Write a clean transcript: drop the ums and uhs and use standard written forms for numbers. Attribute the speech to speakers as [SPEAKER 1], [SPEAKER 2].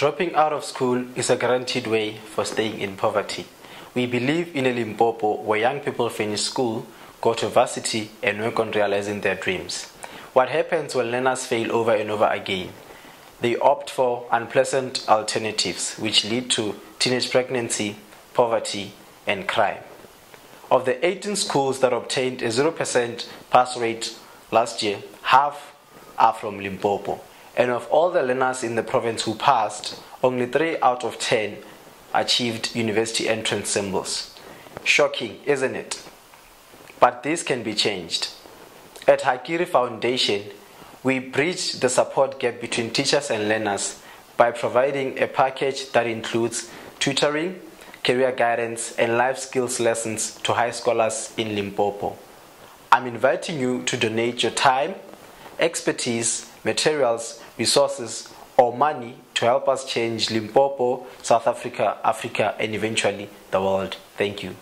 [SPEAKER 1] Dropping out of school is a guaranteed way for staying in poverty. We believe in a Limpopo where young people finish school, go to varsity, and work on realizing their dreams. What happens when learners fail over and over again? They opt for unpleasant alternatives, which lead to teenage pregnancy, poverty, and crime. Of the 18 schools that obtained a 0% pass rate last year, half are from Limpopo. And of all the learners in the province who passed, only 3 out of 10 achieved university entrance symbols. Shocking, isn't it? But this can be changed. At Hakiri Foundation, we bridge the support gap between teachers and learners by providing a package that includes tutoring, career guidance, and life skills lessons to high scholars in Limpopo. I'm inviting you to donate your time, expertise, materials, resources, or money to help us change Limpopo, South Africa, Africa, and eventually the world. Thank you.